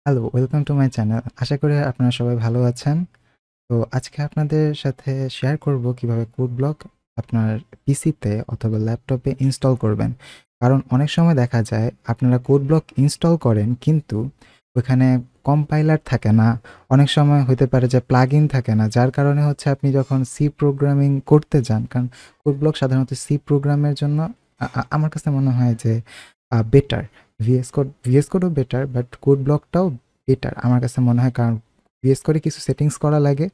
Hello, welcome to my channel. আশা করি আপনারা সবাই ভালো আছেন। তো আজকে আপনাদের সাথে শেয়ার করব কিভাবে কোড ব্লক আপনার পিসিতে অথবা ল্যাপটপে ইনস্টল করবেন। কারণ অনেক সময় দেখা যায় আপনারা কোড ব্লক ইনস্টল করেন কিন্তু ওখানে কম্পাইলার থাকে না। অনেক সময় হতে পারে যে প্লাগইন থাকে না। যার কারণে হচ্ছে আপনি যখন সি প্রোগ্রামিং করতে যান, কারণ কোড ব্লক সাধারণত সি প্রোগ্রামের জন্য আমার কাছে মনে হয় যে বেটার। ভিএস কোডও বেটার, বাট কোড ব্লকটাও বেটার আমার কাছে মনে হয়। কারণ ভিএস কোডে কিছু সেটিংস করা লাগে,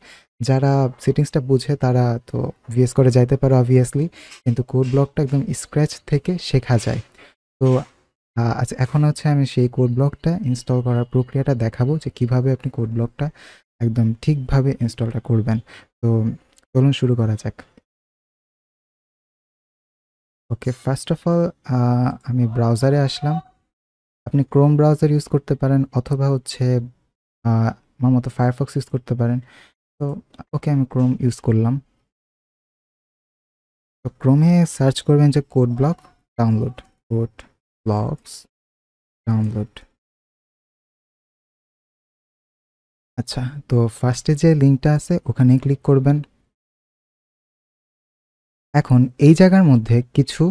যারা সেটিংসটা বুঝে তারা তো ভিএস কোডে যাইতে পারে অবভিয়াসলি, কিন্তু কোড ব্লকটা একদম স্ক্র্যাচ থেকে শেখা যায়। তো আচ্ছা, এখন হচ্ছে আমি সেই কোড ব্লকটা ইনস্টল করার প্রক্রিয়াটা দেখাবো যে কিভাবে আপনি কোড ব্লকটা একদম ঠিকভাবে ইনস্টলটা করবেন। তো চলুন শুরু করা যাক। ওকে, ফার্স্ট অফ অল আমি ব্রাউজারে আসলাম। আপনি ক্রোম ব্রাউজার ইউজ করতে পারেন অথবা হচ্ছে আমার মতো ফায়ারফক্স ইউজ করতে পারেন। তো ওকে, আমি ক্রোম ইউজ করলাম। তো ক্রোমে সার্চ করবেন যে code block download, code blocks download. আচ্ছা, তো ফার্স্টে যে লিঙ্কটা আছে ওখানে ক্লিক করবেন। এখন এই জায়গার মধ্যে কিছু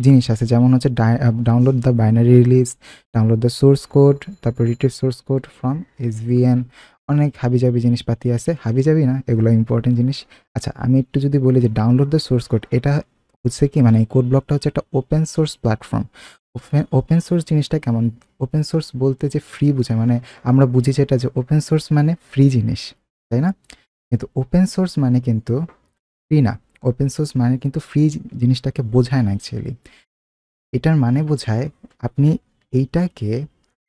জিনিস আছে, যেমন হচ্ছে download the binary release, download the source code, তারপর রিট্রিভ সোর্স কোড ফ্রম এসভিএন। অনেক হাবিজাবি জিনিসপাতি আছে, হাবিজাবি না, এগুলো ইম্পর্টেন্ট জিনিস। আচ্ছা, আমি একটু যদি বলি যে ডাউনলোড দ্য সোর্স কোড, এটা হচ্ছে কি, মানে এই কোড ব্লকটা হচ্ছে একটা open source platform. Open source জিনিসটা কেমন? ওপেন সোর্স বলতে যে ফ্রি বোঝায়, মানে আমরা বুঝি যেটা যে ওপেন সোর্স মানে ফ্রি জিনিস, তাই না? কিন্তু ওপেন সোর্স মানে কিন্তু ফ্রি না। ওপেন সোর্স মানে কিন্তু ফ্রি জিনিসটাকে বোঝায় না অ্যাকচুয়ালি। এটার মানে বোঝায় আপনি এইটাকে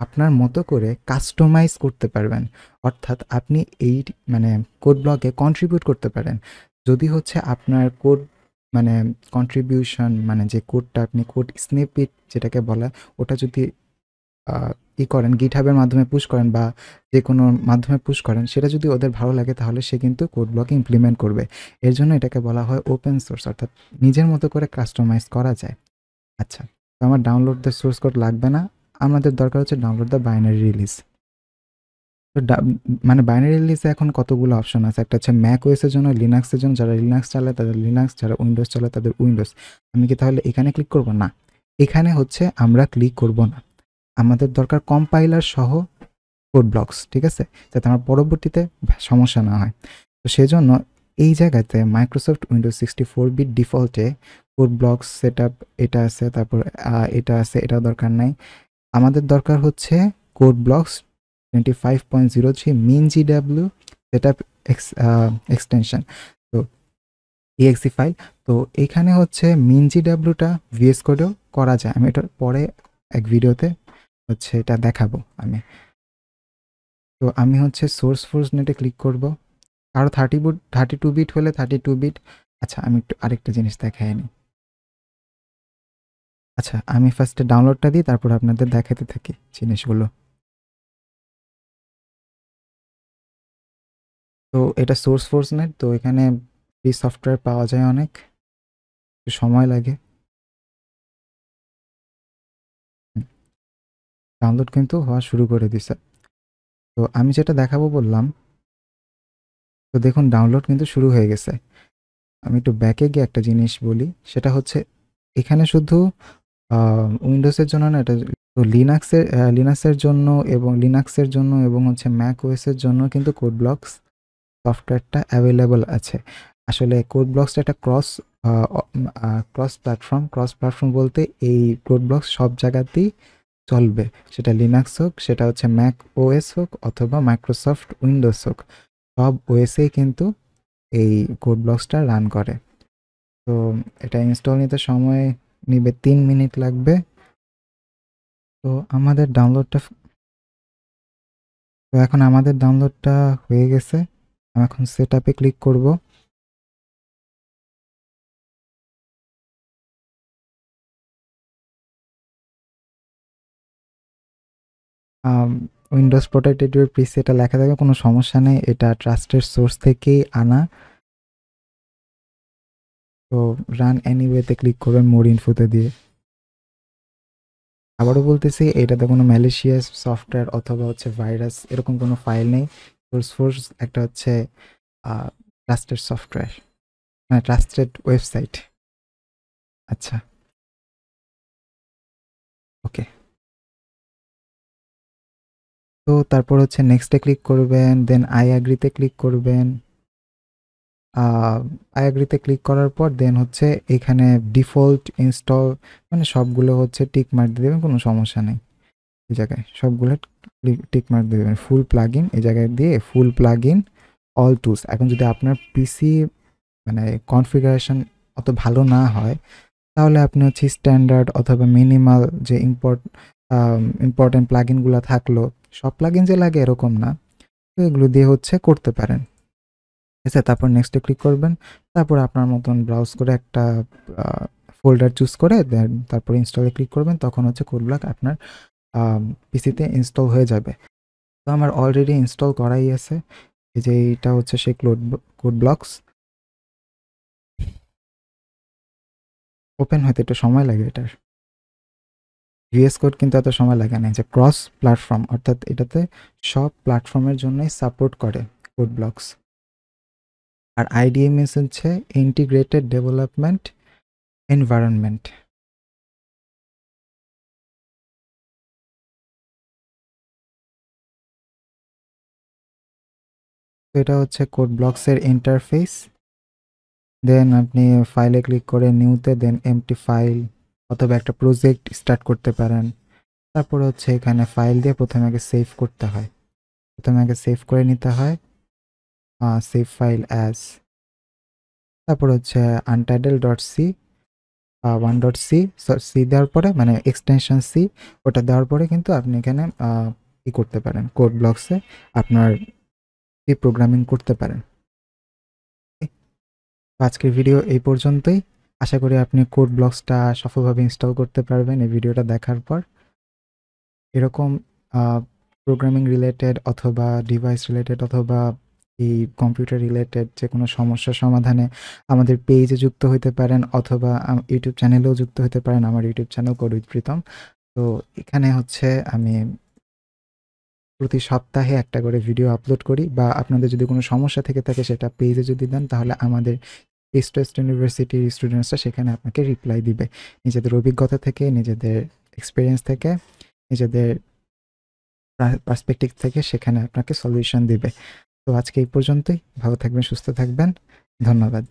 আপনার মতো করে কাস্টমাইজ করতে পারবেন। অর্থাৎ আপনি এই মানে কোড ব্লকে কন্ট্রিবিউট করতে পারেন। যদি হচ্ছে আপনার কোড মানে কন্ট্রিবিউশন মানে যে কোডটা আপনি কোড স্নিপেট যেটাকে বলা, ওটা যদি করেন গিটহাবের মাধ্যমে পুশ করেন বা যে কোনো মাধ্যমে পুশ করেন, সেটা যদি ওদের ভালো লাগে তাহলে সে কিন্তু কোড ব্লকে ইমপ্লিমেন্ট করবে। এর জন্য এটাকে বলা হয় ওপেন সোর্স, অর্থাৎ নিজের মতো করে কাস্টমাইজ করা যায়। আচ্ছা, তো আমার ডাউনলোড দ্য সোর্স কোড লাগবে না। আমাদের দরকার হচ্ছে ডাউনলোড দ্য বাইনারি রিলিজ। তো মানে বাইনারি রিলিজে এখন কতগুলো অপশন আছে। একটা হচ্ছে ম্যাক ওএসের জন্য, লিনাক্সের জন্য, যারা লিনাক্স চালায় তাদের লিনাক্স, যারা উইন্ডোজ চালায় তাদের উইন্ডোজ। আমি কি তাহলে এখানে ক্লিক করব না? এখানে হচ্ছে আমরা ক্লিক করব না। আমাদের দরকার কম্পাইলার সহ কোড ব্লকস, ঠিক আছে? যাতে আমার পরবর্তীতে সমস্যা না হয়। তো সেজন্য এই জায়গাতে মাইক্রোসফট উইন্ডোজ 64 বিট ডিফল্টে কোড ব্লকস সেটআপ এটা আছে, তারপর এটা আছে, এটা দরকার নাই। আমাদের দরকার হচ্ছে কোড ব্লকস 25.03 মিন জিডাব্লিউ সেটআপ এক্সটেনশন। তো exe ফাইল। তো এখানে হচ্ছে মিন জিডাব্লিউটা ভিএস কোডেও করা যায়। আমি এটার পরে এক ভিডিওতে হচ্ছে এটা দেখাবো আমি। তো আমি হচ্ছে সোর্স ফোর্স নেটে ক্লিক করব। আরও 32 বিট হলে 32 বিট। আচ্ছা, আমি একটু আরেকটা জিনিস দেখাই নিই। আচ্ছা, আমি ফার্স্টে ডাউনলোডটা দিই, তারপর আপনাদের দেখাতে থাকি জিনিসগুলো। তো এটা সোর্স ফোর্স নেট, তো এখানে ফ্রি সফটওয়্যার পাওয়া যায় অনেক, একটু সময় লাগে। ডাউনলোড কিন্তু হওয়া শুরু করে দিছে। তো আমি যেটা দেখাবো বললাম, তো দেখুন ডাউনলোড কিন্তু শুরু হয়ে গেছে। আমি একটু ব্যাকে গিয়ে একটা জিনিস বলি, সেটা হচ্ছে এখানে শুধু উইন্ডোজের জন্য না, এটা তো লিনাক্সের জন্য এবং হচ্ছে ম্যাক ওএসের জন্য কিন্তু কোড ব্লকস সফটওয়্যারটা অ্যাভেলেবল আছে। আসলে কোড ব্লকসটা একটা ক্রস প্ল্যাটফর্ম বলতে এই কোড ব্লকস সব জায়গাতেই চলবে। সেটা লিনাক্স হোক, সেটা হচ্ছে ম্যাক ওএস হোক, অথবা মাইক্রোসফট উইন্ডোজ হোক, সব ওএসেই কিন্তু এই কোড ব্লকসটা রান করে। তো এটা ইনস্টল নিতে সময় নিবে 3 মিনিট লাগবে। তো আমাদের ডাউনলোডটা তো এখন আমাদের ডাউনলোডটা হয়ে গেছে। আমি এখন সেট আপে ক্লিক করব। উইন্ডোজ প্রোটেক্টেড প্রিসেটে লেখা থাকবে, কোনো সমস্যা নেই, এটা ট্রাস্টেড সোর্স থেকেই আনা। তো রান এনিওয়েতে ক্লিক করবেন মোর ইনফোতে দিয়ে। আবারও বলতেছি, এটাতে কোনো ম্যালিশিয়াস সফটওয়্যার অথবা হচ্ছে ভাইরাস এরকম কোনো ফাইল নেই। সোর্সফোর্স একটা হচ্ছে ট্রাস্টেড সফটওয়্যার, মানে ট্রাস্টেড ওয়েবসাইট। আচ্ছা, ওকে। তো তারপর হচ্ছে নেক্সটে ক্লিক করবেন, দেন আই অ্যাগ্রিতে ক্লিক করবেন। আই অ্যাগ্রিতে ক্লিক করার পর দেন হচ্ছে এখানে ডিফল্ট ইনস্টল, মানে সবগুলো হচ্ছে টিক মার্ক দিয়ে দেবেন, কোনো সমস্যা নেই। এই জায়গায় সবগুলো টিক মার্ক দিয়ে দেবেন। ফুল প্লাগ ইন এই জায়গায় দিয়ে ফুল প্লাগ ইন অল টুলস। এখন যদি আপনার পিসি মানে কনফিগারেশন অত ভালো না হয়, তাহলে আপনি হচ্ছে স্ট্যান্ডার্ড অথবা মিনিমাল যে ইম্পর্টেন্ট প্লাগইনগুলো থাকলো, সব প্লাগইন যে লাগে এরকম না, তো এগুলো দিয়ে হচ্ছে করতে পারেন। ঠিক আছে, তারপর নেক্সটে ক্লিক করবেন। তারপর আপনার মতন ব্রাউজ করে একটা ফোল্ডার চুজ করে দেন তারপর ইনস্টলে ক্লিক করবেন, তখন হচ্ছে কোড ব্লক আপনার পিসিতে ইনস্টল হয়ে যাবে। তো আমার অলরেডি ইনস্টল করাই আছে। এই যে এইটা হচ্ছে সেই কোড ব্লকস। ওপেন হতে একটু সময় লাগে এটার। ভিএস কোড কিন্তু এত সময় লাগে না। যে ক্রস প্ল্যাটফর্ম, অর্থাৎ এটাতে সব প্ল্যাটফর্মের জন্যই সাপোর্ট করে কোড ব্লকস। আর আইডিএমএস হচ্ছে ইন্টিগ্রেটেড ডেভেলপমেন্ট এনভায়রনমেন্ট। তো এটা হচ্ছে কোড ব্লকসের ইন্টারফেস। দেন আপনি ফাইলে ক্লিক করে নিউতে দেন এমটি ফাইল অথবা একটা প্রজেক্ট স্টার্ট করতে পারেন। তারপর হচ্ছে এখানে ফাইল দিয়ে প্রথমে আগে সেভ করতে হয়, প্রথমে আগে সেভ করে নিতে হয়, সেভ ফাইল অ্যাজ। তারপর হচ্ছে untitled dot C, 1.c, C দেওয়ার পরে মানে এক্সটেনশন সি, ওটা দেওয়ার পরে কিন্তু আপনি এখানে ই করতে পারেন, কোড ব্লকসে আপনার সি প্রোগ্রামিং করতে পারেন। আজকের ভিডিও এই পর্যন্তই। আশা করি আপনি কোড ব্লকসটা সফলভাবে ইনস্টল করতে পারবেন এই ভিডিওটা দেখার পর। এরকম প্রোগ্রামিং রিলেটেড অথবা ডিভাইস রিলেটেড অথবা এই কম্পিউটার রিলেটেড যে কোনো সমস্যার সমাধানে আমাদের পেজে যুক্ত হতে পারেন অথবা ইউটিউব চ্যানেলেও যুক্ত হতে পারেন। আমার YouTube channel code with Pritam. তো এখানে হচ্ছে আমি প্রতি সপ্তাহে একটা করে ভিডিও আপলোড করি, বা আপনাদের যদি কোনো সমস্যা থেকে থাকে সেটা পেজে যদি দেন, তাহলে আমাদের ইস্ট ওয়েস্ট ইউনিভার্সিটির স্টুডেন্টসরা সেখানে আপনাকে রিপ্লাই দিবে নিজেদের অভিজ্ঞতা থেকে, নিজেদের এক্সপিরিয়েন্স থেকে, নিজেদের পার্সপেক্টিভ থেকে সেখানে আপনাকে সলিউশন দিবে। তো আজকে এই পর্যন্তই। ভালো থাকবেন, সুস্থ থাকবেন। ধন্যবাদ।